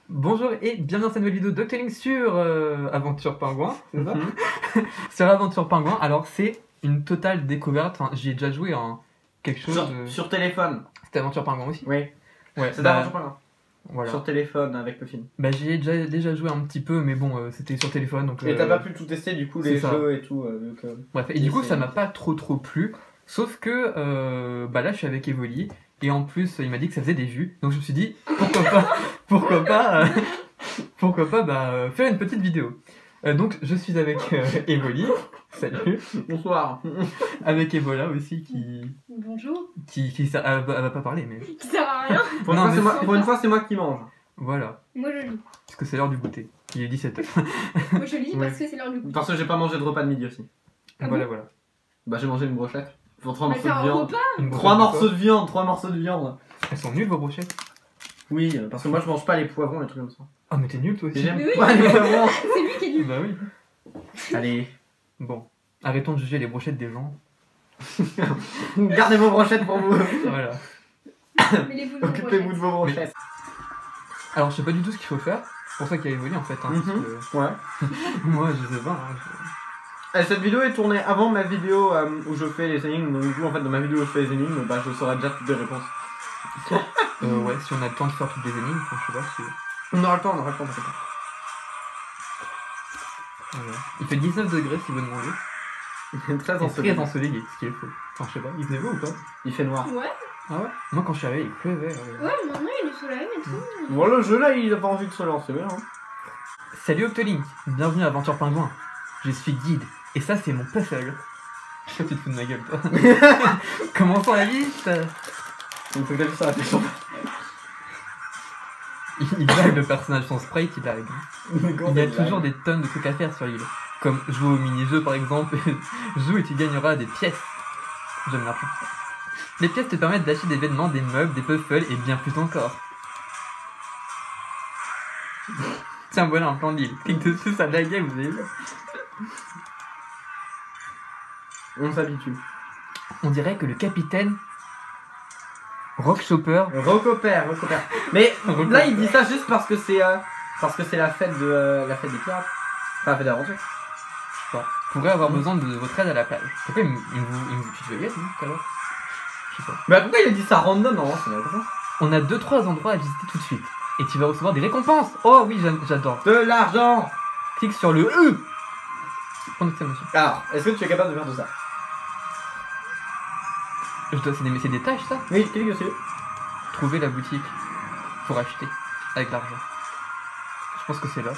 Bonjour et bienvenue dans cette nouvelle vidéo Doctoring sur Aventure Pingouin, c'est ça? Sur Aventure Pingouin, alors c'est une totale découverte, enfin, j'y ai déjà joué en quelque chose... Sur téléphone. C'était Aventure Pingouin aussi? Oui. Ouais, C'est Aventure Pingouin. Voilà. Sur téléphone avec le film. Bah j'y ai déjà joué un petit peu, mais bon, c'était sur téléphone, donc... Et t'as pas pu tout tester du coup, les jeux et tout, donc... Bref, et du coup ça m'a pas trop plu, sauf que bah là je suis avec Evoli, et en plus il m'a dit que ça faisait des vues, donc je me suis dit, pourquoi pas faire une petite vidéo. Donc je suis avec Evoli, salut. Bonsoir. Avec Ebola aussi qui... Bonjour. Elle va pas parler, mais... Qui sert à rien. Pour une fois, c'est moi qui mange. Voilà. Moi je lis. Parce que c'est l'heure du goûter. Il est 17h. Moi je lis Ouais. parce que c'est l'heure du goûter. Parce que j'ai pas mangé de repas de midi aussi. Ah Voilà, bon voilà. Bah j'ai mangé une brochette. Pour 3 Bah, morceaux c'est de un viande. repas. Une 3 brochette morceaux de viande, 3 morceaux de viande. Elles sont nulles vos brochettes. Oui, parce que moi je mange pas les poivrons, les trucs comme ça. Ah mais t'es nul toi aussi. J'aime Mais oui. pas les poivrons. C'est lui qui est nul. Bah oui. Allez, Bon. Arrêtons de juger les brochettes des gens. gardez vos brochettes pour vous. Voilà. Mêlez-vous de vos Occupez-vous de brochettes. vos brochettes. Alors je sais pas du tout ce qu'il faut faire. C'est pour ça qu'il y a Evoli en fait. Hein, parce que Ouais. moi je sais pas. Hein, Cette vidéo est tournée avant ma vidéo où je fais les énigmes. Donc du coup, en fait, dans ma vidéo où je fais les énigmes, bah je saurai déjà toutes les réponses. ouais, si on a le temps de faire toutes les énigmes, enfin, je sais pas si... On aura le temps, t'inquiète pas. Voilà. Il fait 19 degrés si vous demandez. Très C'est ensoleillé. très ensoleillé, ce qui est faux. Enfin, je sais pas, il faisait beau ou pas? Il fait noir. Ouais, Ah ouais? Moi quand je suis arrivé, il pleuvait. ouais, maintenant il y a du soleil et tout. Bon, le jeu là, il a pas envie de se lancer, bien. Hein. Salut Octolink, bienvenue à Aventure Pingouin. Je suis guide, et ça c'est mon puzzle. Je sais pas si tu te fous de ma gueule toi. Commençons la liste. Donc, faut que t'appuies sur la question. Il blague le personnage, son sprite il blague. Il y a toujours des tonnes de trucs à faire sur l'île. Comme jouer au mini-jeu par exemple. Joue et tu gagneras des pièces. J'aime l'argent. Les pièces te permettent d'acheter des vêtements, des meubles, des puzzles et bien plus encore. Tiens voilà un plan de l'île. Clique dessus, ça blague, vous avez vu. On s'habitue. On dirait que le capitaine Rockchopper. Recopère. Mais Recopère. là, il dit ça juste parce que c'est la fête de la fête des pirates. Enfin, la fête d'aventure. Pourrait avoir besoin de votre aide à la plage. Pourquoi il me tu veux y être, non, tout à l'heure? Je sais pas. Bah, pourquoi il a dit ça random? Non, ça n'a pas de sens. On a 2-3 endroits à visiter tout de suite. Et tu vas recevoir des récompenses. Oh oui, j'adore. De l'argent. Clique sur le E. Point d'exclamation. Alors, est-ce que tu es capable de faire tout ça? C'est des tâches ça. Oui, clique dessus. Trouver la boutique pour acheter avec l'argent. Je pense que c'est là.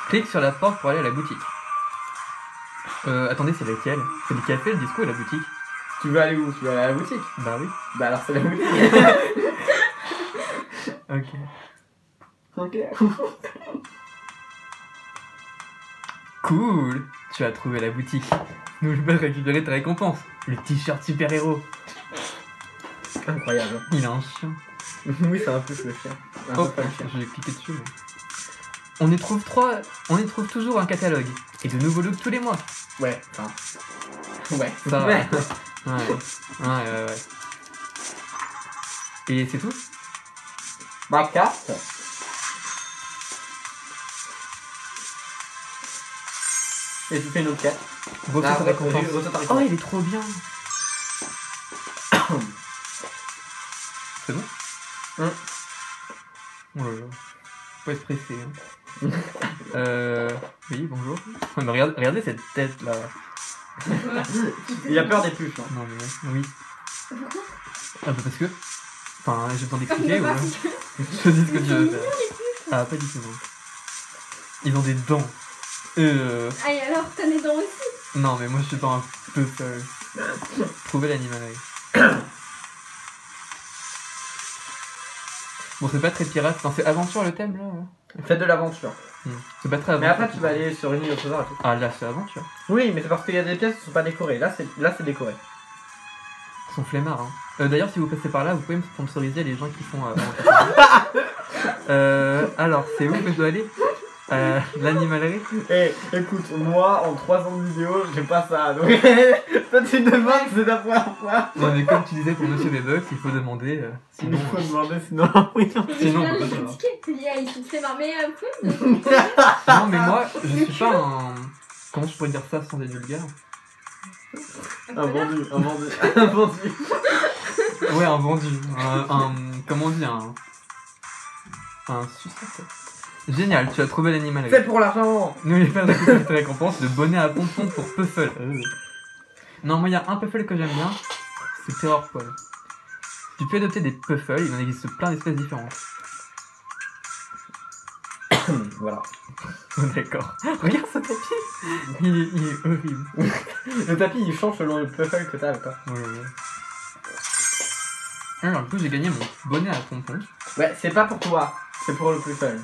Clique sur la porte pour aller à la boutique. Attendez, c'est laquelle? C'est le café, le disco et la boutique? Tu veux aller où? Tu veux aller à la boutique? Bah oui. Bah, alors c'est la boutique. Ok. Ok. Cool. Tu as trouvé la boutique. N'oublie pas de récupérer ta récompense. Le t-shirt super-héros. Incroyable. Il a un chien. Oui, c'est un peu le chien. Un peu Oh, pas le chien. je vais cliquer dessus. Mais... On y trouve toujours un catalogue. Et de nouveaux looks tous les mois. Ouais, enfin. Ouais. Ça va. Ouais. Ouais. Et c'est tout? Ma carte. Et tu fais une autre carte. Reçois ta récompense. reçois ta Oh, récompense. il est trop bien. C'est bon? Oh là là. Faut être pressé. Hein. Oui, bonjour. Mais regardez cette tête là. Il a peur des pluches. Hein. Non mais oui. Pourquoi? Ah bah parce que... Enfin, j'ai le temps d'expliquer ou... Parce Choisis ce que tu veux faire. Ah, pas du tout, non. Ils ont des dents. Ah et alors, t'as des dents aussi? Non, mais moi je suis pas un peu sérieux. Trouver l'animal avec. Bon, c'est pas très pirate. Enfin, c'est aventure le thème là. Ouais. Faites de l'aventure. C'est pas très aventure. Mais après, tu vas aller sur une île au trésor et tout. Ah, là, c'est aventure. Oui, mais c'est parce qu'il y a des pièces qui sont pas décorées. Là, c'est décoré. Ils sont flemmards, hein. D'ailleurs, si vous passez par là, vous pouvez me sponsoriser les gens qui font. Alors, c'est où que je dois aller? L'animalerie. Eh, écoute, moi, en 3 ans de vidéo, j'ai pas ça. Donc, toi, tu demandes, c'est la première fois. Non, mais comme tu disais pour Monsieur Bebux, il faut demander. Sinon, Il faut demander, sinon, oui. Sinon, je on peut viens de pas le savoir. critiquer. Tu dis, ah, ils sont fait marmer un peu. Non, mais moi, je suis pas un. Comment je pourrais dire ça sans être vulgaire? Un vendu, un vendu, un vendu. Ouais, un vendu. Comment on dit? Un suceur. Génial, tu as trouvé l'animalerie. C'est pour l'argent. N'oubliez pas de récupérer ta récompense, le bonnet à pompons pour Puffle. Non, moi, il y a un Puffle que j'aime bien, c'est Terror Poil. Tu peux adopter des Puffles, il en existe plein d'espèces différentes. Voilà. D'accord. Regarde ce tapis, il est horrible. Le tapis, il change selon le puffle que t'as avec toi. Ouais. Alors, du coup, j'ai gagné mon bonnet à pompons. Ouais, c'est pas pour toi, c'est pour le puffle.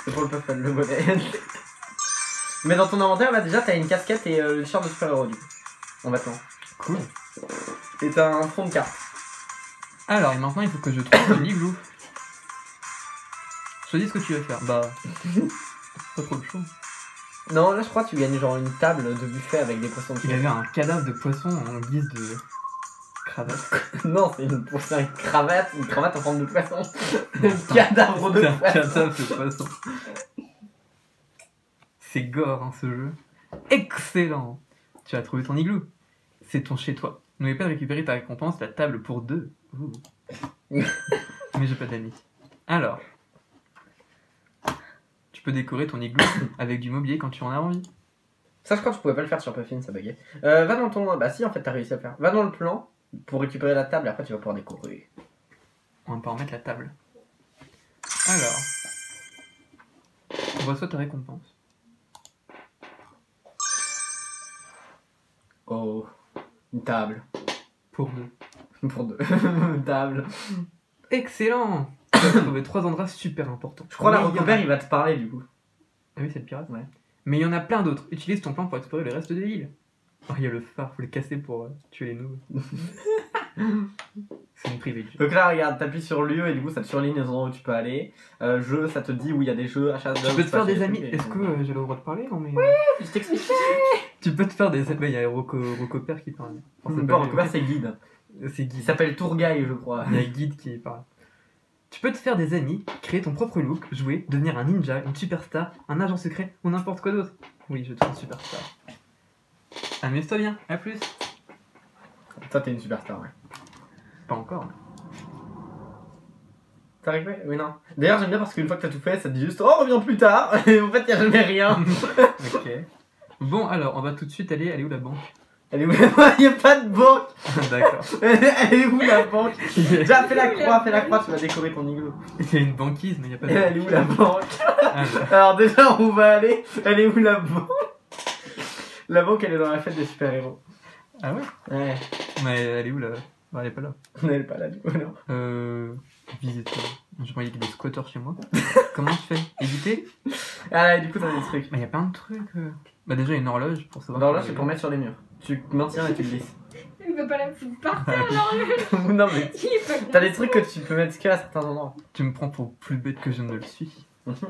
C'est pour le puffle, le bonnet. Mais dans ton inventaire, là, déjà, t'as une casquette et le t-shirt de super-héros, du coup. En vêtements. Cool. Et t'as un fond de carte. Alors, et maintenant, il faut que je trouve le igloo. Choisis ce que tu veux faire. Bah, pas trop le choix. Non, là, je crois que tu gagnes genre une table de buffet avec des poissons. Il avait un cadavre de poisson en guise de cravate. Non, c'est une cravate en forme de poisson. Un cadavre de C'est un poisson. cadavre de poisson. C'est gore, hein, ce jeu. Excellent. Tu as trouvé ton igloo. C'est ton chez-toi. N'oubliez pas de récupérer ta récompense, la table pour 2. Ouh. Mais j'ai pas d'amis. Alors, tu peux décorer ton igloo avec du mobilier quand tu en as envie. Ça, je crois que tu pouvais pas le faire sur Puffin, ça buguait. Va dans ton. Bah, si, en fait, t'as réussi à le faire. Va dans le plan pour récupérer la table et après, tu vas pouvoir décorer. On va pas en mettre la table. Alors, reçois ta récompense. Oh, une table. Pour 2. Pour 2. Une table. Excellent. Tu as trouvé 3 endroits super importants. Je crois Mais la il y en a- recopère, il va te parler du coup. Ah oui, c'est le pirate. Ouais. Mais il y en a plein d'autres. Utilise ton plan pour explorer le reste de l'île. Oh, il y a le phare, faut le casser pour tuer les noobs. C'est une privée. Donc là, regarde, t'appuies sur lieu et du coup, ça te surligne les endroits où tu peux aller. Jeu, ça te dit où il y a des jeux, achat de. Tu peux te faire des amis. Est-ce que j'ai le droit de parler? Non, mais. Je t'explique. Tu peux te faire des amis. Il y a Rocopère qui parle. Enfin, Bon, recopère, c'est guide. C'est Il Guide. s'appelle Tour Guy, je crois. Il y a Guide qui parle. Tu peux te faire des amis, créer ton propre look, jouer, devenir un ninja, une superstar, un agent secret ou n'importe quoi d'autre. Oui, je suis une superstar. Amuse-toi bien, à plus. Toi, t'es une superstar, ouais. Pas encore. T'as arrivé? Oui, non. D'ailleurs, j'aime bien parce qu'une fois que t'as tout fait, ça te dit juste oh, reviens plus tard. Et en fait, y'a jamais rien. Ok. Bon, alors, on va tout de suite aller. Elle est où la banque? Elle est où la... Y'a pas de banque. D'accord. Elle est où la banque? Il y a Déjà, fais la croix, tu vas décorer ton igloo. une banquise, mais il n'y a pas Et de. elle est où la banque? Alors, Alors, déjà, on va aller. Elle est où la banque? La banque, elle est dans la fête des super-héros. ah ouais? Ouais. Mais elle est où là? Bah, elle est pas là. Elle est pas là, du coup, non. Visite. Je voyais qu'il y a des squatteurs chez moi. Comment tu fais? Éviter? Ah, là, du coup, t'as des trucs. Mais il y a plein de trucs. Bah, déjà, une horloge pour savoir. Alors là, c'est pour mettre sur les murs. Tu maintiens et tu glisses. Il veut pas la foutre par terre, alors. Non, mais Il est pas t'as des trucs que tu peux mettre qu'à certains endroits. Tu me prends pour plus bête que je ne le suis.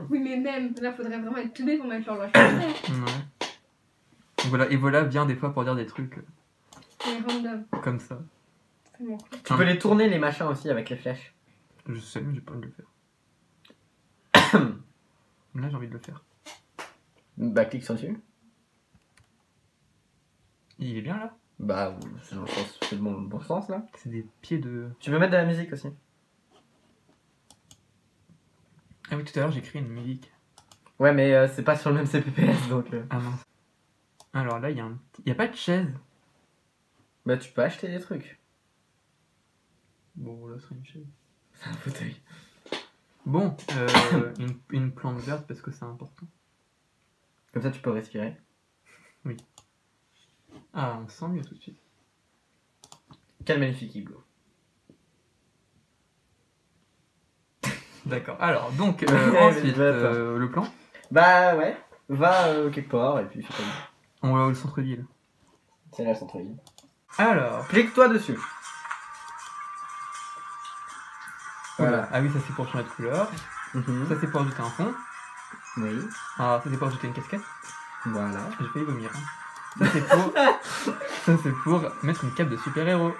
Oui, mais même, là, faudrait vraiment être teubé pour mettre l'horloge par terre. Ouais. Voilà, et voilà vient des fois pour dire des trucs C'est random. comme ça. C'est bon. Tu peux les tourner, les machins aussi, avec les flèches. Je sais, mais j'ai pas envie de le faire. Là, j'ai envie de le faire. Bah, clique sur dessus. Il est bien là? Bah, c'est dans le sens, c'est le bon sens là. C'est des pieds de. Tu peux mettre de la musique aussi. Ah oui, tout à l'heure j'ai créé une musique. Ouais, mais c'est pas sur le même CPPS donc. Ah mince. Alors là, il y a un petit. Il y a pas de chaise. Bah, tu peux acheter des trucs. Bon, là, c'est une chaise. C'est un fauteuil. Bon, une plante verte parce que c'est important. Comme ça, tu peux respirer. Ah, on se sent mieux tout de suite. Quel magnifique igloo. D'accord. Alors, donc, Ouais, ensuite, mais attends. le plan. Bah, ouais. Va quelque part et puis fais comme ça. On va au centre-ville. C'est là le centre-ville. Alors. Clique-toi dessus. Voilà. Voilà. Ah oui, ça c'est pour changer de couleur. Mhm. Ça c'est pour ajouter un fond. Oui. Ah, ça c'est pour jeter une casquette. Voilà. J'ai failli vomir. Hein. Ça c'est pour mettre une cape de super-héros.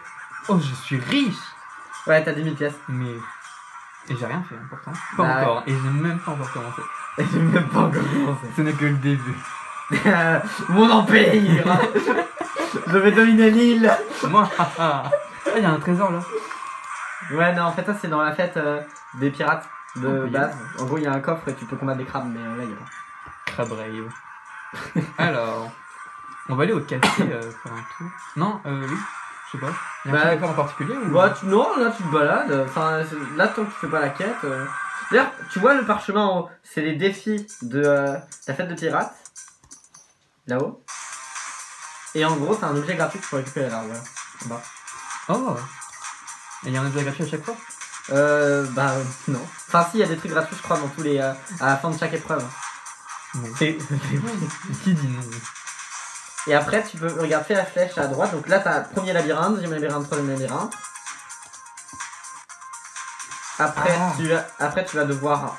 Oh, je suis riche. Ouais, t'as 10 000 pièces. Mais... Et j'ai rien fait, hein, pourtant. Pas Bah encore. Et j'ai même pas encore commencé. Et j'ai même pas encore commencé. Ce n'est que le début. Mon empire. Je vais dominer l'île. Moi, ah, il y a un trésor là. Ouais, non, en fait, ça c'est dans la fête des pirates de Ok. base. En gros, il y a un coffre et tu peux combattre des crabes, mais là, il y a pas. Crabrave. Alors, on va aller au café faire un tour. Non, oui, je sais pas. Il y a un Bah, truc à faire en particulier ou... Bah, non, là tu te balades. Enfin, là, tant que tu fais pas la quête. D'ailleurs, tu vois le parchemin en haut, c'est les défis de la fête de pirates. Là-haut. Et en gros, t'as un objet gratuit que tu peux récupérer là, voilà. En bas. Oh. Et il y a un objet gratuit à chaque fois. Bah, non. Enfin, si, il y a des trucs gratuits, je crois, dans tous les. À la fin de chaque épreuve. Non. C'est. Qui dit non? Et après, tu peux. Regarde, fais la flèche à droite. Donc là, t'as premier labyrinthe, deuxième labyrinthe, troisième labyrinthe. Après, tu vas devoir.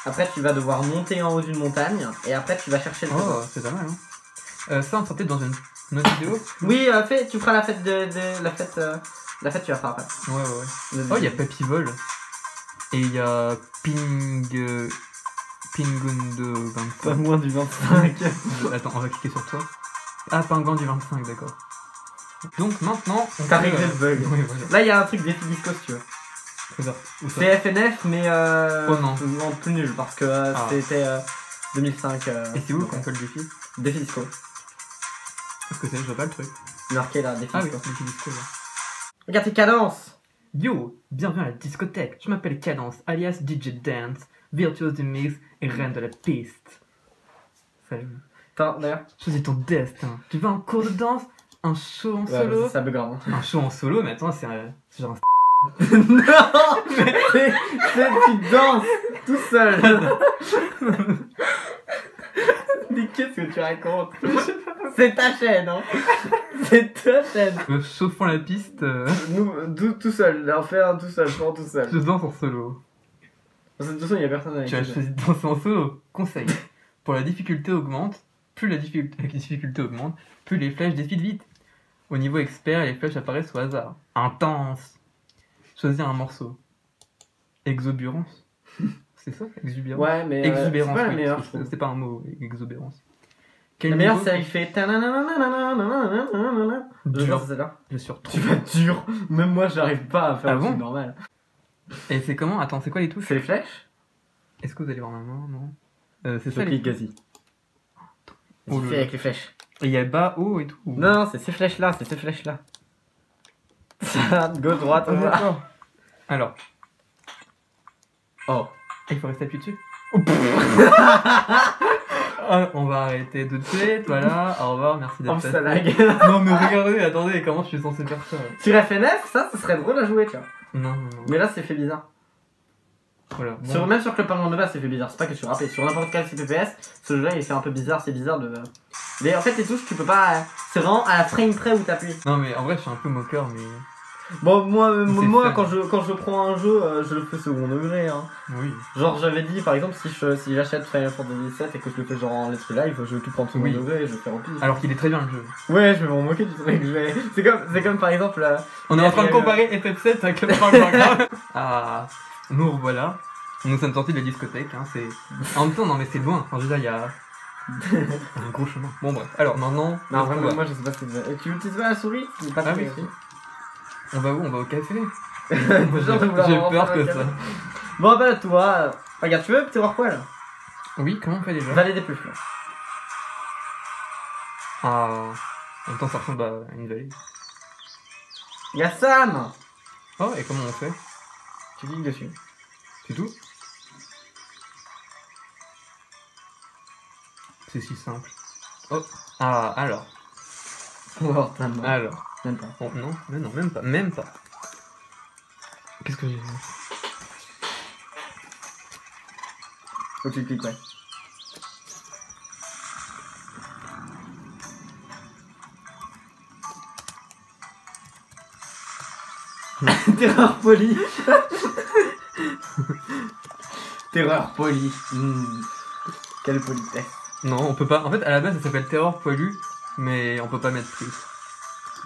Après, tu vas devoir monter en haut d'une montagne. Et après, tu vas chercher le trésor. Oh, c'est pas mal, hein. Ça, on sera peut-être dans une autre vidéo. Oui, tu feras la fête la fête. La fête, tu la feras après. Ouais. Oh, il y a Papy Vol. Et il y a Pingundo 25. moins du 25. Attends, on va cliquer sur toi. Ah, Pinguin du 25, d'accord. Donc maintenant, on T'as peut, réglé le bug. Oui, voilà. Là, il y a un truc défi disco si tu veux. Trésor. Où ça C'est FNF, mais Oh non. plus nul parce que c'était 2005. Et c'est où donc, qu'on fait le défi? Défi disco. Parce que c'est, je vois pas le truc. Marqué là, défi Ah oui, disco. défi disco, là. Regarde tes cadences. Yo, bienvenue à la discothèque. Je m'appelle Cadence, alias DJ Dance, virtuose du mix et reine de la piste. Salut. Attends, d'ailleurs. Choisis ton destin. Tu veux un cours de danse? Un show en solo? Ça bug grave. Un show en solo, mais attends, c'est genre un... Non, mais tu danses tout seul. Mais qu'est-ce que tu racontes? C'est ta chaîne, hein. C'est ta chaîne. Chauffant la piste, Nous, tout seul. Là, on fait un tout seul, prends tout seul. je danse en solo. De toute façon, il y a personne avec Tu as qui- choisi de danser en solo. Conseil. Pour la difficulté augmente, plus la difficulté augmente, plus les flèches défilent vite. Au niveau expert, les flèches apparaissent au hasard. Intense. Choisis un morceau. Exubérance. C'est ça, exubérance. Ouais, mais c'est Exubérance, pas la oui, meilleure, je c'est trouve. c'est pas un mot, exubérance. Quel La meilleure, niveau c'est il fait. Je Dur. pense celle-là. Je suis trop. Tu vas dur. Même moi, j'arrive pas à faire Ah un truc bon normal. Et c'est comment? Attends, c'est quoi les touches? C'est les flèches? Est-ce que vous allez voir ma main? Non. C'est Je ça les clique, touches. vas-y. Oh Vas-y, là fais là. avec les flèches. Et il y a bas, haut et tout. Non, non, c'est ces flèches-là, c'est ces flèches-là. Gauche, droite, Ah, d'accord. Alors. Oh. Il faut rester appuyé dessus. Ah, on va arrêter tout de suite, voilà, au revoir, merci Oh, d'être ça passé. lag. Non mais regardez, attendez, comment je suis censé faire ça? Sur FNF, ça serait drôle à jouer, tiens. Non, non, non. Mais là, c'est fait bizarre. Voilà. Bon. Même sur Club Penguin de base, c'est fait bizarre. C'est pas que sur AP. Sur n'importe quel CPPS, ce jeu-là, il fait un peu bizarre. C'est bizarre de. Mais en fait, les touches, tu peux pas. C'est vraiment à la frame près où t'appuies. Non mais en vrai, je suis un peu moqueur, mais... Bon, moi, fun. quand je prends un jeu, je le fais second degré. Hein. Oui. Genre, j'avais dit, par exemple, si j'achète Final Fantasy 7 et que je le fais genre en let's play live, je vais tout prendre second Oui. degré et je vais faire au pire. Alors qu'il est très bien le jeu. Ouais, je vais m'en moquer du truc. C'est comme par exemple. On est en train de Il y a eu- comparer FF7 avec le programme. Ah, nous revoilà. Nous sommes sortis de la discothèque, hein, c'est... En même temps, non mais c'est loin, enfin je veux dire, il y a... un gros chemin. Bon bref, alors maintenant... Non, on vraiment, va- moi je sais pas ce que tu veux. Tu utilises pas la souris? C'est pas Ah très oui, bien. On va où? On va au café. Genre de vouloir J'ai vraiment peur faire que un ça. café. Bon, bah, toi, regarde, tu veux petit voir quoi là? Oui, comment on fait déjà? Vallée des Pluffles. Ah... En même temps, ça ressemble à une vallée. Y'a Sam! Oh, et comment on fait? Tu cliques dessus. C'est tout? C'est si simple. Oh, ah, alors. Oh, ta main. Alors. Même pas. Oh, non, mais non, même pas, même pas. Qu'est-ce que j'ai fait? Faut que tu cliques, ouais. Terreur polie. Terreur polie. Quelle politesse. Non, on peut pas. En fait, à la base, ça s'appelle Terreur poilu, mais on peut pas mettre plus.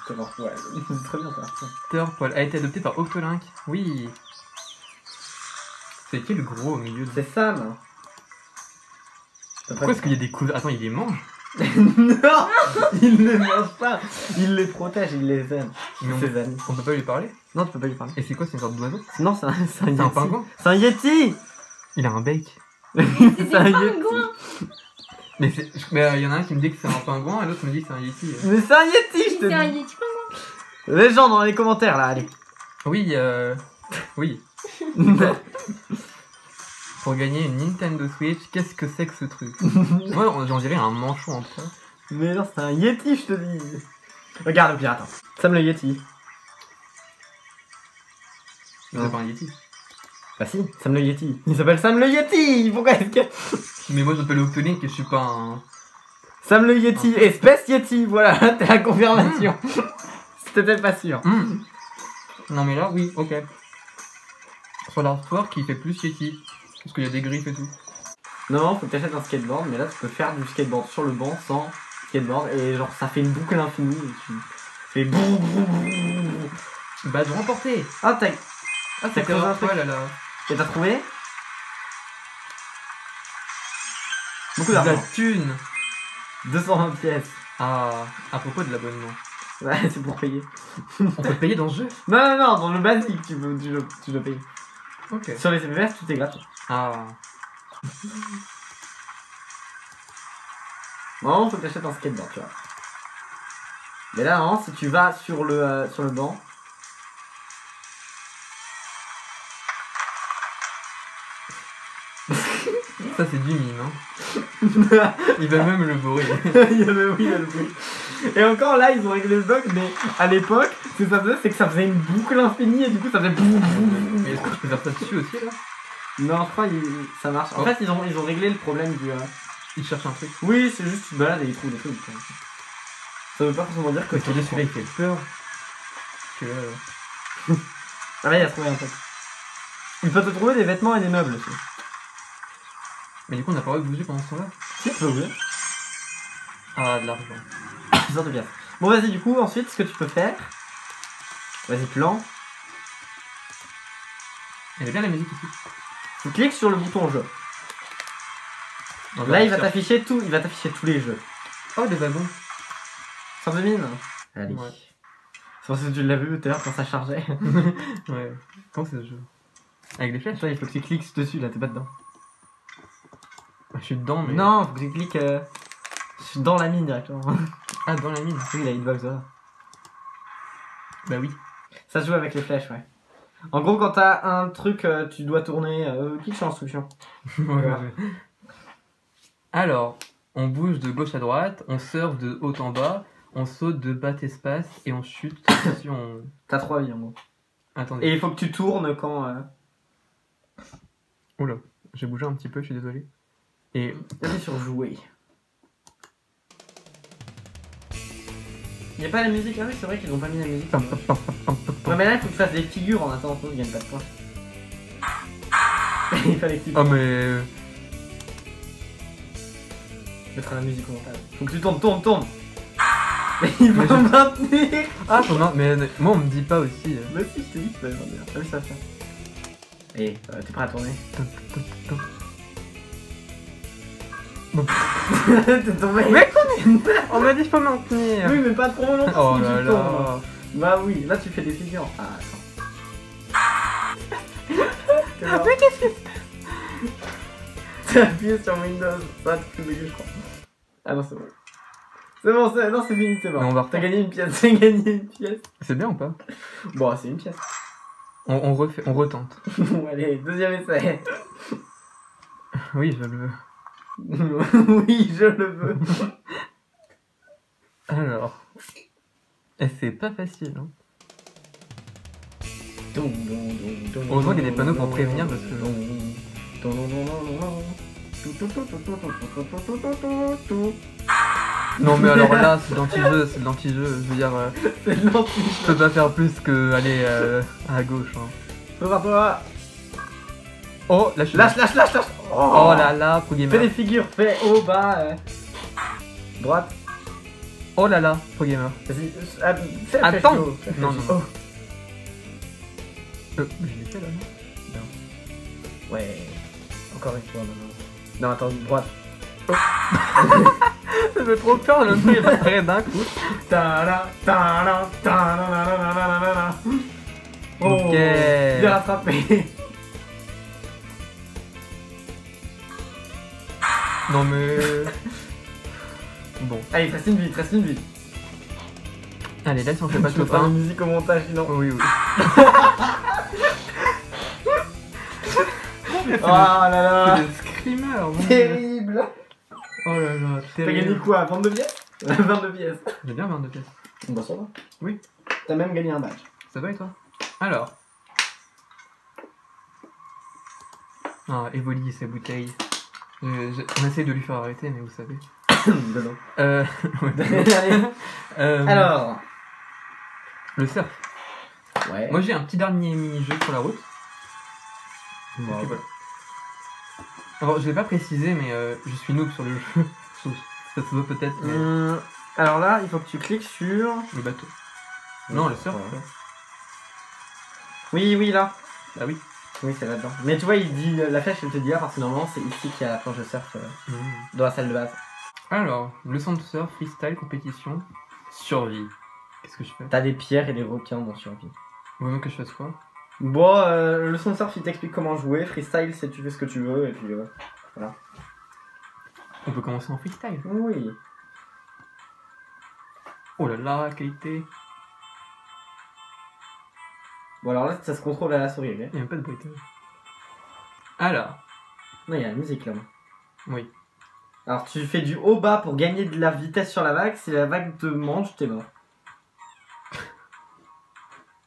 Terreur poil. C'est très bien ça. Terreur poil a été adopté par Octolink. Oui. C'est qui le gros au milieu de... C'est Sam. Pourquoi est-ce qu'il y a des coups... Attends, il les mange? Non, il ne les mange pas. Il les protège, il les aime. Mais Ses amis. on peut pas lui parler? Non, tu peux pas lui parler. Et c'est quoi? C'est une sorte d'oiseau? Non, c'est un C'est un yeti. pingouin? C'est un yeti. Il a un bec. C'est un yeti. pingouins. Mais il y en a un qui me dit que c'est un pingouin et l'autre me dit que c'est un yeti. Mais c'est un yeti, je te C'est un dis. yeti pingouin. Les gens dans les commentaires là, allez. Oui, oui. Pour gagner une Nintendo Switch, qu'est-ce que c'est que ce truc? Moi, j'en dirais un manchon en tout cas. Mais non, c'est un yeti, je te dis. Regarde, puis attends. Sam le yeti. Non. C'est pas un yeti. Bah si, Sam le yeti. Il s'appelle Sam le yeti. Pourquoi est-ce que... Mais moi, je m'appelle Octolink et je suis pas un... Sam le yeti, espèce yeti. Voilà, t'as la confirmation. C'était pas sûr. Non mais là, oui, ok. Sur l'artwork, il fait plus yeti. Parce qu'il y a des griffes et tout. Non, faut que t'achètes un skateboard, mais là tu peux faire du skateboard sur le banc sans skateboard et genre ça fait une boucle infinie et tu fais brou brou brou. Badge remporté. Ah t'as... Ah, T'as creusé un truc. là là. Et t'as trouvé beaucoup De la d'argent. thune. 220 pièces. Ah, à propos de l'abonnement. Ouais, c'est pour payer. On peut payer dans ce jeu? Non, non, non, dans le basique tu dois payer. Ok. Sur les CPS, tout est gratuit. Ah. Non, faut que t'achètes un skateboard, tu vois. Mais là, non, si tu vas sur le banc... Ça, c'est du mime, hein. Il va même le bourrer. Il y avait, oui, il y a le bruit. Et encore là, ils ont réglé le bug, mais à l'époque, ce que ça faisait, c'est que ça faisait une boucle infinie et du coup, ça faisait. Mais est-ce que je peux faire ça dessus aussi, là? Non, je crois que ça marche. En Oh. fait, ils ont réglé le problème du. Il cherche un truc. Oui, c'est juste tu te balades et ils trouvent des trucs. Ça veut pas forcément dire que. Mais celui-là, il fait peur. Parce que Ah là, il a trouvé un truc. Il peut te trouver des vêtements et des meubles aussi. Mais du coup, on n'a pas le droit de bouger pendant ce temps-là. Si, tu peux ouvrir. Ah, de l'argent. Sorte de pièce. Bon, vas-y, du coup, ensuite, ce que tu peux faire. Vas-y, plan. Il y a bien la musique ici. Tu cliques sur le bouton jeu. On va Là, il va partir. t'afficher tout, il va t'afficher tous les jeux. Oh, des wagons. Sorte de mine. Allez. Ouais. C'est parce que tu l'as vu tout à l'heure quand ça chargeait. Ouais. Comment c'est ce jeu? Avec des flèches? Attends, il faut que tu cliques dessus, là, t'es pas dedans. Ah, je suis dedans, mais. Non, faut que tu cliques je suis dans la mine directement. Ah, dans la mine. Oui, la hitbox là. Bah oui. Ça se joue avec les flèches, ouais. En gros, quand t'as un truc, tu dois tourner. Clique sur l'instruction. Ouais. Alors, on bouge de gauche à droite, on surfe de haut en bas, on saute de bas espace et on chute si on. T'as 3 vies en gros. Attendez. Et il faut que tu tournes quand. Oula, j'ai bougé un petit peu, je suis désolé. Et. Appuie sur jouer. Y'a pas la musique? Ah oui, c'est vrai qu'ils ont pas mis la musique. Ouais, mais là, il faut que tu fasses des figures en attendant, sinon tu gagnes pas de points. Il fallait que tu Oh, mais. mettre la musique au montage. Faut que tu tournes. Mais il faut Mais maintenir. Ah, non, mais moi on me dit pas aussi. Bah si, je te dis que tu vas maintenir. Ah oui, ça va faire. Et t'es prêt à tourner? T'es tombé. Mais on m'a dit je peux maintenir. Oui, mais pas trop longtemps. Oh si là tu tournes. là. Bah oui, là tu fais des figures. Ah, attends. Mais qu'est-ce que T'as appuyé sur Windows. Ça, tu fais bugger, je crois. Ah non, c'est bon. C'est bon, non, c'est fini, c'est bon. Mais on va T'as gagné une pièce, t'as gagné une pièce. c'est bien ou pas? Bon, c'est une pièce. On refait, on retente. Bon, allez, deuxième essai. Oui, je le veux. Oui, je le veux. Alors. Et c'est pas facile, hein. Heureusement qu'il y a des panneaux pour prévenir parce que. Non mais alors là, c'est de l'anti-jeu, c'est de l'anti-jeu. Je veux dire, C'est de l'anti. je peux pas faire plus que aller à gauche. Hein. Prépare-toi. Oh, lâche. Lâche. Oh là là, pro Fais gamer. des figures, fais haut, bas, droite. Oh là là, pro gamer. Vas-y, fais la flèche Attends. du haut, fais la Non, flèche non, du non. haut. Je l'ai fait là, non? Ouais, encore une fois maintenant. Non, attends, droite. Ça fait trop peur, le truc il va s'arrêter d'un coup. Oh, Ok. bien rattrapé. Non mais... Bon. Allez, il te reste une vie. Allez, là si on fait pas Tu de peux faire la copain. musique au montage, sinon. Oui, oui. Oh là là. C'est des screamers, mon dieu. Terrible. Oh là là, T'as gagné terrible. quoi? 22 pièces? 22 pièces. J'ai bien 22 pièces. Bah ça va. Oui. T'as même gagné un badge. Ça va et toi? Alors. Ah, Evoli, ses bouteilles. On essaie de lui faire arrêter, mais vous savez. Dedans. Ouais. Allez. Alors. Le surf. Ouais. Moi j'ai un petit dernier mini-jeu sur la route. Wow. Et voilà. Alors je l'ai pas précisé, mais je suis noob sur le jeu. Ça se voit peut-être, mais Alors là, il faut que tu cliques sur. le bateau. Non, le surf. Ouais. Oui, là. Ah oui. Oui, c'est là-dedans. Mais tu vois, il dit la flèche, elle te dit là parce que normalement, c'est ici qu'il y a la planche de surf dans la salle de base. Alors, leçon de surf, freestyle, compétition, survie. Qu'est-ce que je fais? T'as des pierres et des requins dans survie. Vaut mieux que je fasse quoi? Bon, leçon de surf, il t'explique comment jouer. Freestyle, c'est tu fais ce que tu veux et puis voilà. On peut commencer en freestyle. Oui. Oh là là, qualité. Bon, alors là, ça se contrôle à la souris, ok? Il n'y a même pas de bruitage. Alors, Non, il y a la musique là. oui. Alors, tu fais du haut-bas pour gagner de la vitesse sur la vague. Si la vague te mange, t'es mort.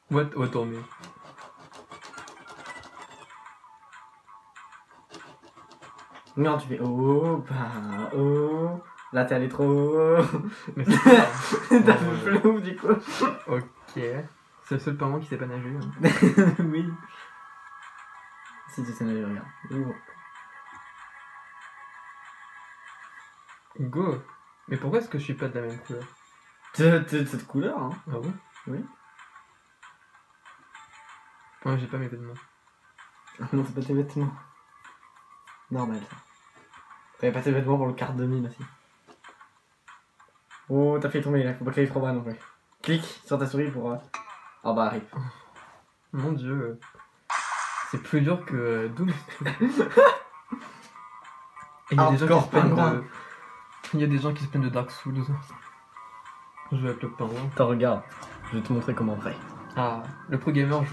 On va tourner. Non, tu fais haut-bas, haut. Là, t'es allé trop haut. Mais c'est pas grave. T'as fait le ouf du coup. Ok. C'est le seul parent qui sait pas nager. Hein. Oui. Si tu sais nager, regarde. Oh. Go. Mais pourquoi est-ce que je suis pas de la même couleur? Cette couleur, hein. Ah bon? Oui. Ouais, j'ai pas mes vêtements. Non, c'est pas tes vêtements. Normal, ça. T'avais pas tes vêtements pour le quart de mine aussi. Oh, t'as fait tomber là, faut pas que t'ailles trop bas non plus. Clique sur ta souris pour. Oh bah, arrive. Mon dieu. C'est plus dur que Doom. Et il y a des gens qui se Hardcore plaignent pingouin. de... Il y a des gens qui se plaignent de Dark Souls. Je vais avec le pingouin. Attends, regarde. Je vais te montrer comment on fait. Ah, le pro gamer joue.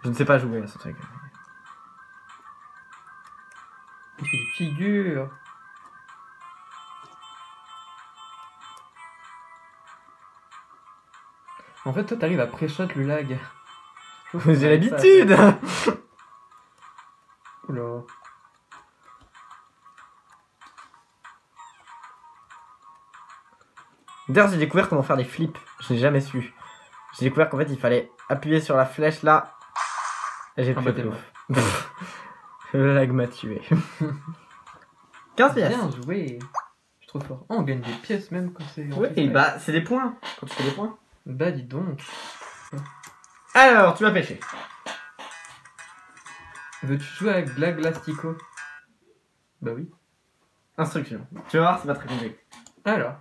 Je ne sais pas jouer à ce truc. Il fait des figures. En fait, toi, t'arrives à pré-shot le lag. J'ai l'habitude. Oula. D'ailleurs, j'ai découvert comment faire des flips. Je n'ai jamais su. J'ai découvert qu'en fait, il fallait appuyer sur la flèche là. Et j'ai Ah plus bah, de t'es plouf. mort. Le lag m'a tué. 15 pièces. Bien joué. Je suis trop fort. Oh, on gagne des pièces même quand c'est. en Oui, freestyle. bah c'est des points. Quand tu fais des points. Bah, dis donc. Alors, tu vas pêcher. Veux-tu jouer avec Glaglastico? Bah oui. Instruction. Tu vas voir, c'est pas très compliqué. Alors,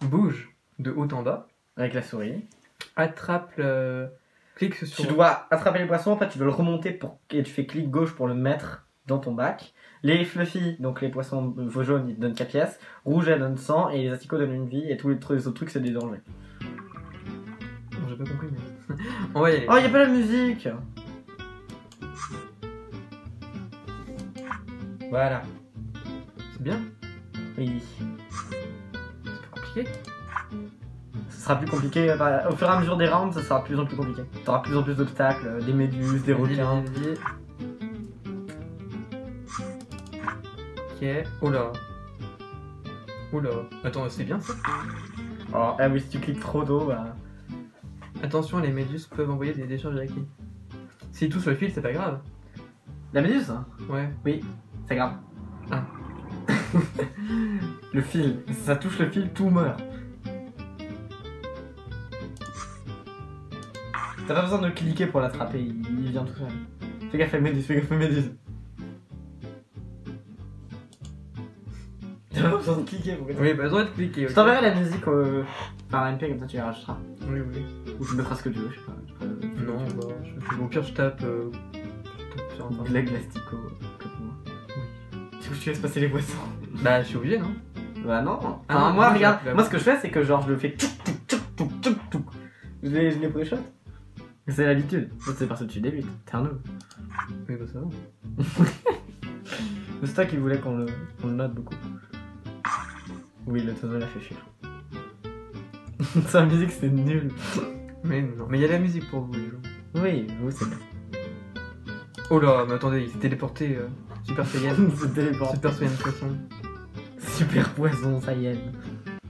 bouge de haut en bas, Avec la souris. attrape le... Clique sur... Tu dois attraper les poissons, après tu dois le remonter pour... et tu fais clic gauche pour le mettre dans ton bac. Les fluffy, donc les poissons jaunes, ils te donnent 4 pièces. Rouge, elles donnent 100 et les asticots donnent une vie et tous les autres trucs, c'est des dangers. Bon, j'ai pas compris, mais... On va y aller. Oh, y'a pas la musique. Voilà. C'est bien. Oui. C'est pas compliqué. Ce sera plus compliqué, au fur et à mesure des rounds, ça sera de plus en plus compliqué. T'auras de plus en plus d'obstacles, des méduses, des Vas-y, requins. vas-y, vas-y. Ok. Oh là. Oh là. Attends, c'est bien ça. Oh, ah oui, si tu cliques trop tôt, bah... Attention, les méduses peuvent envoyer des décharges électriques. S'ils touchent le fil, c'est pas grave. La méduse hein. Ouais. Oui, c'est grave. Ah. Le fil, ça touche le fil, tout meurt. T'as pas besoin de cliquer pour l'attraper, il vient tout seul. Fais gaffe à méduse, fais gaffe à méduse. T'as pas besoin de cliquer pour que ça. Oui, bah, besoin de cliquer. Je ok. t'enverrai la musique par MP, comme ça tu la rajouteras. Oui, oui. Ou tu mettras ce que tu veux, je sais pas. Non, bah, au pire, je tape sur Internet. Gleg Lastico, comme moi. Du coup, tu laisses passer les boissons. Bah, je suis obligé, non? Bah non. Ah Enfin, non, moi, moi, regarde, j'ai- moi ce que je fais, c'est que genre je le fais tchouk tchouk tchouk tchouk tchouk tchouk. Je les pré-shot. C'est l'habitude. Ça, c'est parce que tu débutes. T'es un noob. Oui, bah, ça va. C'est toi qui voulais qu'on le note beaucoup. Oui, le tonneau l'a fait fuir. Sa musique, c'est nul. Mais non. Mais il y a la musique pour vous, les gens. Oui, vous, c'est bien. Oh là, mais attendez, il s'est téléporté. Super Saiyan. C'est téléporté. Super Saiyan poisson. Super poison, ça y est.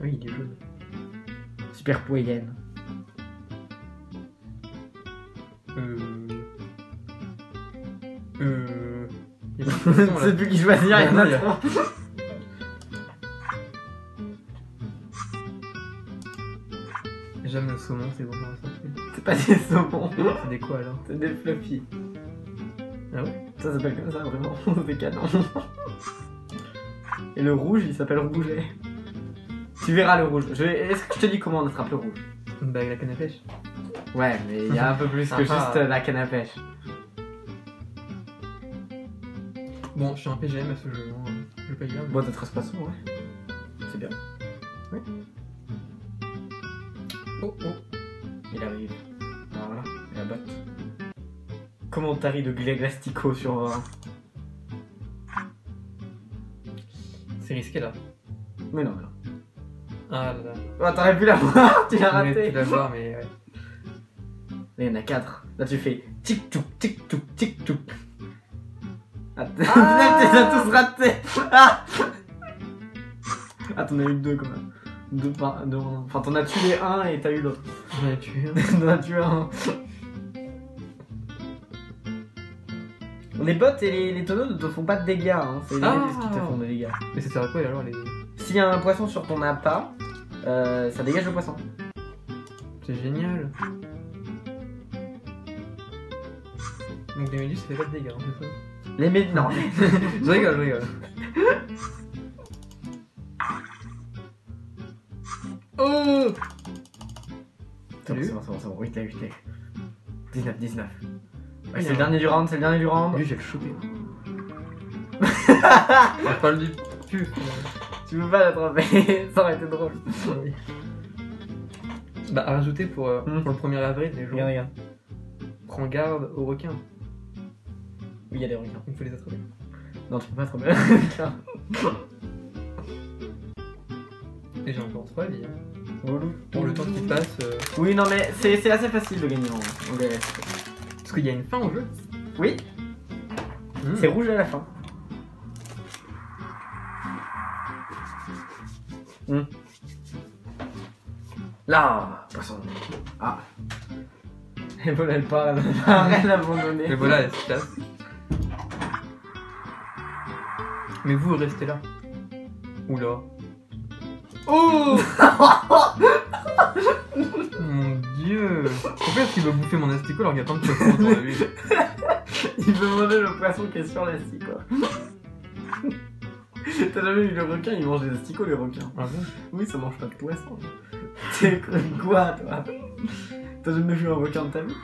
Oui, il est jaune. Super poyen. Il y a pas de poisson, là. C'est plus qui choisir, il y en Non, a il y a- trop. J'aime le saumon, c'est bon, ça. C'est pas des saumons, C'est des quoi alors? c'est des fluffy. Ah ouais? Ça s'appelle comme ça, vraiment. C'est canon. Et le rouge, il s'appelle rouget. Tu verras le rouge. Est-ce que je te dis comment on attrape le rouge? Bah, avec la canne à pêche. Ouais, mais il y a un peu plus que Ah. juste la canne à pêche. Bon, je suis un PGM à ce jeu, hein. Je vais pas y dire. Bon, t'as 13 poissons, ouais. C'est bien. Oh, oh. Il arrive. Voilà, la botte. Commentary de Gleg Lastico sur... C'est risqué là. Mais non, mais non. Ah là là. Oh, t'aurais pu la voir, tu l'as Je voulais raté. tout l'avoir, mais ouais. Là, il y en a 4. Là, tu fais tic-touk, tic-touk, tic-touk. Ah, t'es tous ratés. Ah, t'en as eu 2 quand même. 2 par 2 en un. Enfin, t'en as tué un et t'as eu l'autre. J'en ai tué un. T'en as tué un. Les bots et les tonneaux ne te font pas de dégâts, hein. C'est les Ah. méduses qui te font des dégâts. Mais ça sert à quoi alors les. S'il y a un poisson sur ton appât, ça dégage le poisson. C'est génial. Donc les méduses ça fait pas de dégâts, hein, c'est ça? Les méduses, non. Je rigole, je rigole. Oh! C'est Salut. bon, c'est bon. Oui, t'as eu, 19. Ouais, Oui, c'est hein. le dernier du round, c'est le dernier du round. Lui, j'ai le chopé. Je parle du puf. Tu peux pas l'attraper, ça aurait été drôle. Bah, à rajouter pour le 1er avril, les gens. Regarde. Prends garde aux requins. Oui, il y a des requins. Il faut les attraper. Non, tu peux pas attraper les requins. Et j'ai encore 3 vies. Hein. Relou. Pour le temps qui passe. Oui, non, mais c'est assez facile de gagner en DLS. Parce qu'il y a une fin au jeu. Oui, Mmh. c'est rouge à la fin. Là, poisson. Ah. Et voilà, elle part, elle a rien abandonné. Et voilà, elle se casse. Mais vous restez là. Oula. Oh mon dieu. Pourquoi est-ce qu'il veut bouffer mon asticot alors qu'il y a plein de poissons autour de lui? Il veut manger le poisson qui est sur l'asticot. T'as jamais vu le requin, il mange des asticots, les requins. Ah bon? Oui, ça mange pas de poisson. C'est quoi, toi? T'as jamais vu un requin de ta vie?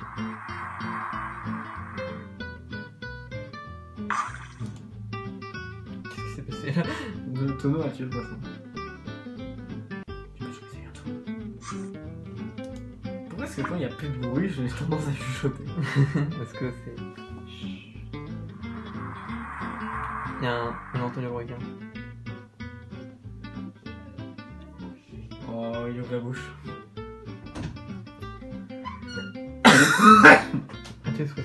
Qu'est-ce qui s'est passé là? Le tonneau a tué le poisson. Tu peux choisir tout. Pourquoi est-ce que quand il y a plus de bruit, j'ai tendance à chuchoter? Parce que c'est. Il y a un. On a entendu le requin. Oh, il ouvre la bouche. À tes souhaits.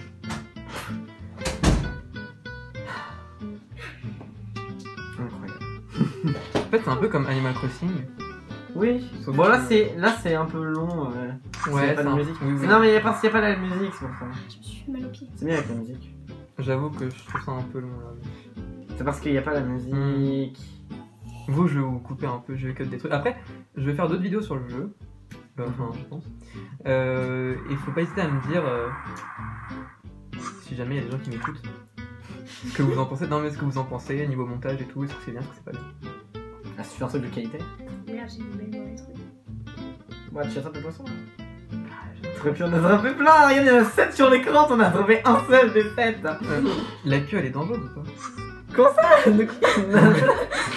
Incroyable. En fait, c'est un peu comme Animal Crossing. Oui. Sauf Bon, là, que- c'est un peu long. S'il y a pas c'est de un- musique. oui, oui. Non, mais parce qu'il n'y a pas la musique, c'est pour ça. Je me suis fait mal au pied. C'est bien avec la musique. J'avoue que je trouve ça un peu long là. C'est parce qu'il n'y a pas la musique. Vous, je vais vous couper un peu, je vais cut des trucs. Après, je vais faire d'autres vidéos sur le jeu. Enfin, je pense. Il faut pas hésiter à me dire, si jamais il y a des gens qui m'écoutent, ce que vous en pensez. Non, mais ce que vous en pensez, niveau montage et tout, est-ce que c'est bien, est-ce que c'est pas bien. Ah, si tu fais un truc de qualité. Merde, j'ai mis dans les trucs. Ouais, tu attrapes le poisson là. T'aurais pu en attraper plein. Regarde, il y en a 7 sur l'écran, t'en as attrapé un seul des 7. La queue, elle est dangereuse ou pas? Comment ça?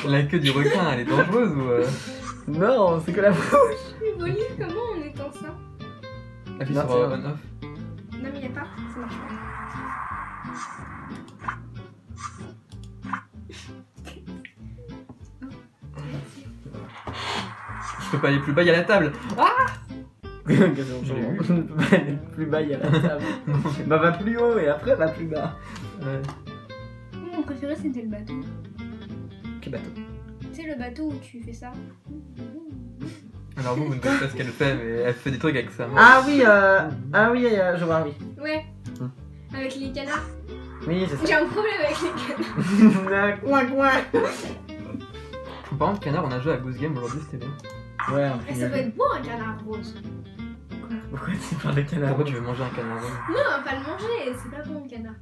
La queue du requin, elle est dangereuse ou Non, c'est que la bouche. Mais Volley, comment on étend ça? Appuie Non, sur c'est on-off. Non, mais y'a pas, ça marche pas. Je peux pas aller plus bas, il y a la table. Je ne peux pas aller plus bas, il y a la table. Bah, va plus haut et après, va plus bas. Ouais. Mon préféré, c'était le bateau. Quel bateau? Tu sais, le bateau où tu fais ça. Alors vous ne savez pas ce qu'elle fait, mais elle fait des trucs avec sa main. Ah oui, je vois, oui. Ouais. Avec les canards. Oui, c'est ça. J'ai un problème avec les canards. Coin, coin. Par contre, canard, on a joué à Goose Game aujourd'hui, c'était bien. Ouais, un Et ça peut être beau un canard rose. Pourquoi tu parles de canard? Pourquoi tu veux manger un canard rose? Non, pas le manger, c'est pas bon le canard.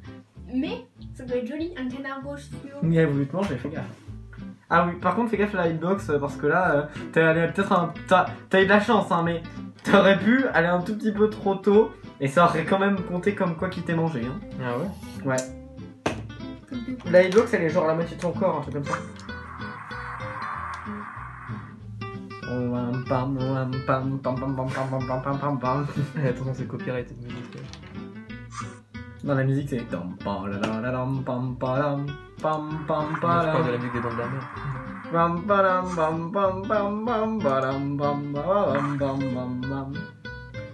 Mais ça doit être joli, un canard rouge fluo. Il a voulu te manger, fais gaffe. Ah oui, par contre, fais gaffe à la hitbox parce que là, t'es allé peut-être un. T'as eu de la chance, hein, mais t'aurais pu aller un tout petit peu trop tôt et ça aurait quand même compté comme quoi qu'il t'ait mangé. Hein. Ah ouais? Ouais. La hitbox, elle est genre la moitié de ton corps, un truc comme ça. Attention, c'est copyright cette musique. Dans la musique, c'est. Je parle de la musique des dents de la mer.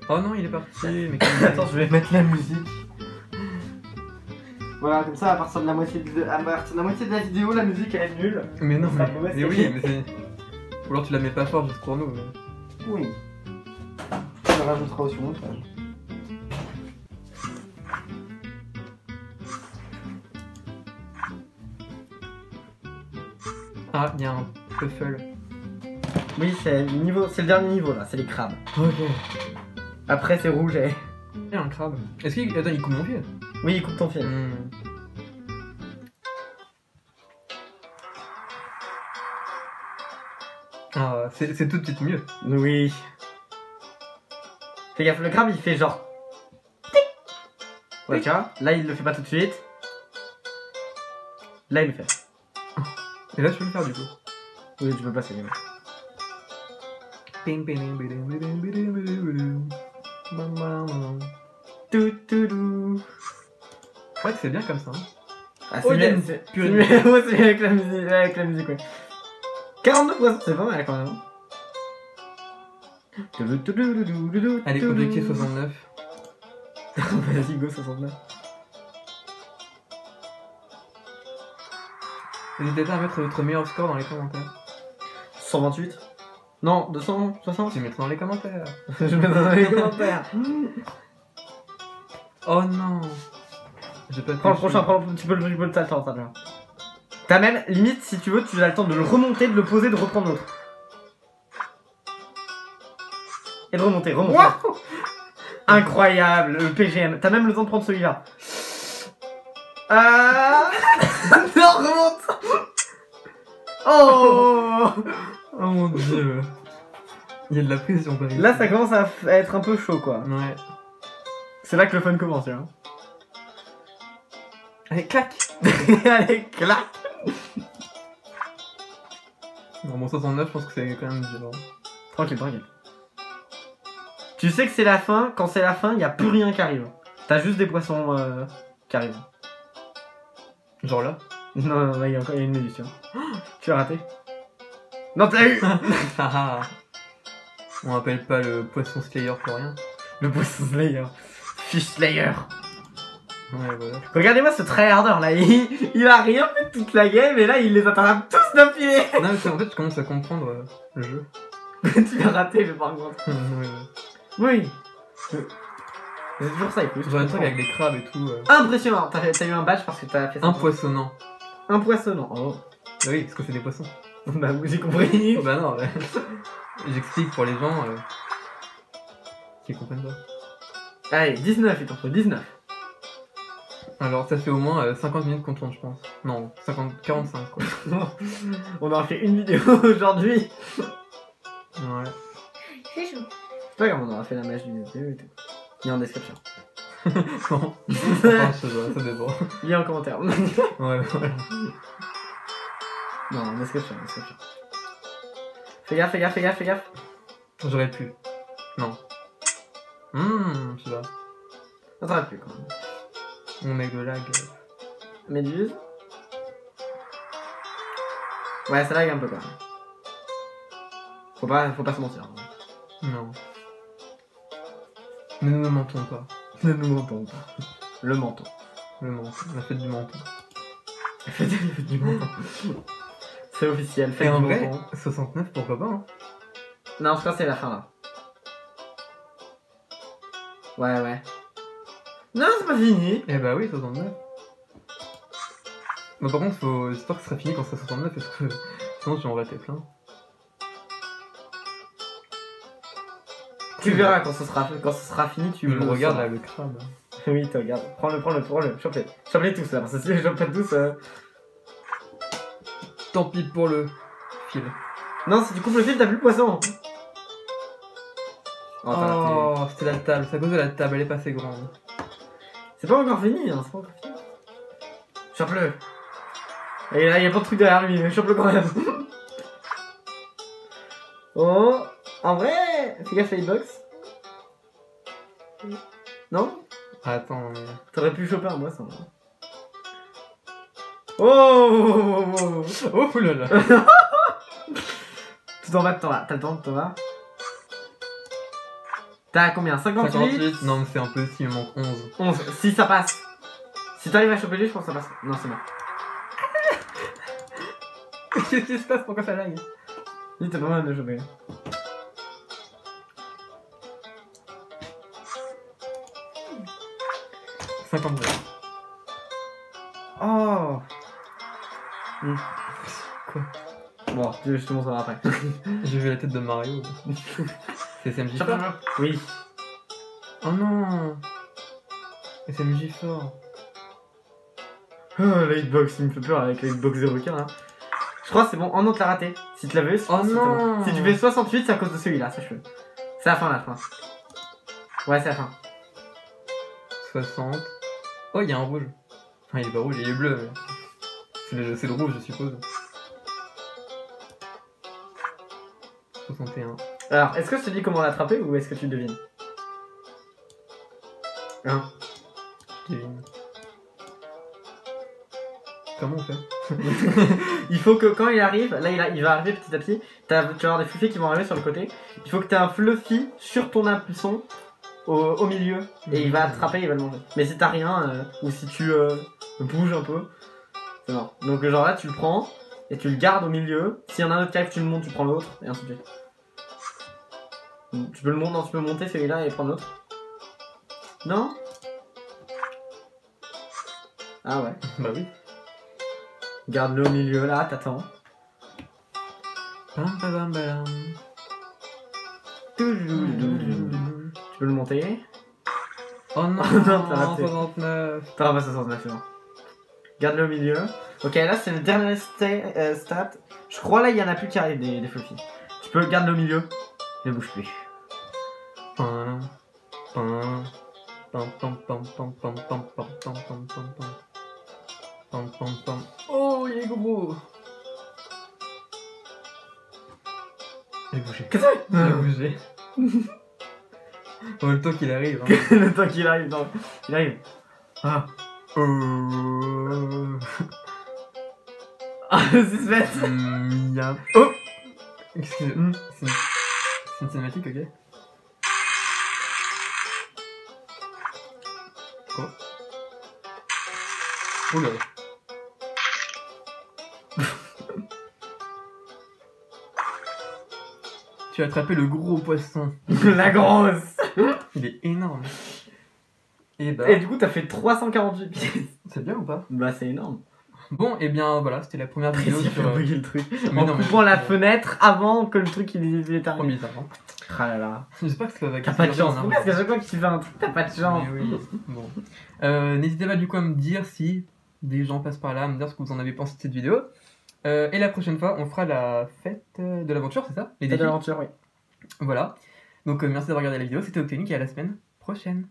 Oh non, il est parti. Mais Attends, je vais mettre la musique. Voilà, comme ça, à partir de la moitié de la vidéo, la musique elle est nulle. Mais non, Ça sera mauvais, mais c'est oui, fait. mais c'est. Ou alors tu la mets pas fort juste pour nous. Mais... Oui. On la rajoutera aussi au montage. Ah, il y a un puffle. Oui, c'est le dernier niveau là, c'est les crabes. Ok. Après, c'est rouge et. Il y a un crabe. Est-ce qu'il. Attends, il coupe mon pied? Oui, coupe ton film. Ah, c'est tout de suite mieux. Oui. Fais gaffe, le crabe il fait genre. Ouais, tu vois, là il le fait pas tout de suite. Là il le fait. Et là, je peux le faire du coup. Oui, tu peux passer. Ouais. Toutoudou. Ouais, c'est bien comme ça. Hein. Ah, Oh, c'est il y a bien, une c'est purée. mieux ouais, c'est mieux avec la musique, ouais. 42%, c'est pas mal quand même. Allez, objectif 69. Vas-y, go 69. N'hésitez pas à mettre votre meilleur score dans les commentaires. 128. Non, 260. Tu mettras dans les commentaires. Je mets dans les commentaires. Oh non. J'ai pas Prends le prochain, tu peux le t'attends, t'as T'as même, limite, si tu veux, tu as le temps de le remonter, de le poser, de reprendre l'autre. Et de remonter. Wow. Incroyable, le PGM. T'as même le temps de prendre celui-là. Non, remonte. Oh. Oh mon dieu. Il y a de la pression par ici. Là, ça commence à être un peu chaud, quoi. Ouais. C'est là que le fun commence, là. Allez, clac. Allez, clac. Non, bon, 69, je pense que c'est quand même dur. Tranquille, tranquille. Tu sais que c'est la fin, quand c'est la fin, il n'y a plus rien qui arrive. T'as juste des poissons qui arrivent. Genre là. Non, là, il y a une méduse. Tu as raté. Non, t'as eu. On appelle pas le poisson slayer pour rien. Le poisson slayer. Fish slayer. Ouais, voilà. Regardez-moi ce tryharder là, il a rien fait toute la game et là il les attrape tous d'affilée. Non, mais en fait, je commence à comprendre le jeu. Tu l'as raté, mais par contre. Ouais, ouais. Oui. C'est toujours ça, écoute. Genre des trucs avec des crabes et tout. Impressionnant. T'as eu un badge parce que t'as fait ça. Impoissonnant. Impoissonnant. Oh. Bah oui, parce que c'est des poissons. Bah oui, j'ai compris. Bah non, ouais. J'explique pour les gens qui comprennent pas. Allez, 19, il t'en faut 19. Alors ça fait au moins 50 minutes qu'on tourne, je pense. Non, 45 quoi. On aura fait une vidéo aujourd'hui. Ouais. Il fait chaud. C'est pas grave, on aura fait la match du vidéo et tout. Il est en description. Non. Enfin, je sais pas, ça dépend. Il est en commentaire. Ouais, voilà. Non, en description, en description. Fais gaffe, fais gaffe, fais gaffe, fais gaffe. J'aurais pu. Non. Je sais pas. Ça t'aurait pu quand même. Mon mec de lag. Méduse. Ouais, ça lag un peu quand même. Faut pas se mentir. Hein. Non. Ne nous mentons pas. Ne nous mentons pas. Le menton. Le menton. La fête du menton. Faites du menton. C'est officiel, Et faites en du vrai, menton. 69 pourquoi pas hein. Non, je crois que c'est la fin là. Ouais, ouais. Non, c'est pas fini. Eh bah oui, 69. Mais par contre, j'espère que ce sera fini quand ce sera 69 parce que sinon je vais en rater plein. Tu verras quand ce sera fini, tu Tu me regardes sauras. là, le crabe. Oui, tu regardes. Prends-le. Chope-les. Chope-les tous là, parce que si je chope pas tous. Tant pis pour le fil. Non, si tu coupes le fil, t'as plus le poisson. Oh, t'as raté. Oh, c'était la table, c'est à cause de la table, elle est pas assez grande. C'est pas encore fini, hein, c'est pas encore fini. Chope-le. Et là, y'a pas de truc derrière lui, mais chope-le quand même. Oh, en vrai, fais gaffe à hitbox. Non? Attends, mais... T'aurais pu choper un poisson. Oh, Oh là là. Tout en bas de temps là, t'as le temps de t'en vas. T'as combien? 58? 58. Non mais c'est un peu si, il me manque 11. 11, si ça passe. Si t'arrives à choper lui, je pense que ça passe. Non, c'est bon. Qu'est-ce qui se passe? Pourquoi ça lag? Lui, t'as pas mal de choper. « 52. Oh. Quoi? Bon, je te montrerai après. J'ai vu la tête de Mario. C'est SMJ fort. Oui. Oh non. SMJ fort. Oh, la hitbox, il me fait peur avec la hitbox 0K là. Je crois que c'est bon. Oh non, t'as raté. Si tu l'avais, Oh non. Si tu fais 68, c'est à cause de celui-là, sache-le. C'est la fin là, je crois. Ouais, c'est la fin. 60. Oh, il y a un rouge. Enfin, il est pas rouge, il est bleu. Mais... C'est le rouge, je suppose. 61. Alors, est-ce que je te dis comment l'attraper ou est-ce que tu le devines? Hein? Kevin. Comment on fait? Il faut que quand il arrive, là il va arriver petit à petit, tu vas avoir des fluffy qui vont arriver sur le côté. Il faut que tu aies un fluffy sur ton impulsion au milieu et il va attraper, il va le manger. Mais si t'as rien, ou si tu bouges un peu, c'est mort. Donc genre là tu le prends et tu le gardes au milieu. S'il y en a un autre qui arrive, tu le montes, tu prends l'autre et ainsi de suite. Tu peux le monter, non, tu peux monter celui-là et prendre l'autre. Non? Ah ouais. Bah oui. Garde-le au milieu là, t'attends. Pam, pam, pam, pam. Tu peux le monter. Oh non, Non, t'as raté. 69. T'auras pas 69, c'est bon. Garde-le au milieu. Ok, là c'est le dernier stat. Je crois là il y en a plus qui arrivent des fluffy. Tu peux garder le au milieu. Ne bouge plus. Pam, pam, pam, pam, pam, pam, pam, pam, pam, pam, pam, pam, pam. Pam, pam, pam. Oh, il est gros. Il a bougé. Qu'est-ce que Il a bougé. Oh, le temps qu'il arrive. Hein. c'est? Le temps qu'il arrive, non. Il arrive. Ah. Ah, le suspense. Miam. Oh. Excusez-moi. C'est une cinématique, ok. Oh. Oula. Tu as attrapé le gros poisson. La grosse. Il est énorme. Et bah, Et du coup, t'as fait 348 pièces. c'est bien ou pas? Bah, c'est énorme. Bon, et bien voilà, c'était la première vidéo Il a fait sur. bugger le truc. Mais En non, mais coupant la c'est- fenêtre avant que le truc il est terminé. Trop bizarre, hein. Ah là là. J'espère que ça va T'as pas de casser leur chance. en Pourquoi est-ce qu'à chaque fois que tu fais un truc, t'as pas de chance? Mais oui, bon. N'hésitez pas du coup à me dire si des gens passent par là, à me dire ce que vous en avez pensé de cette vidéo. Et la prochaine fois, on fera la fête de l'aventure, c'est ça? Les Fête défis. d'aventure, oui. Voilà. Donc merci d'avoir regardé la vidéo, c'était Octonique et à la semaine prochaine.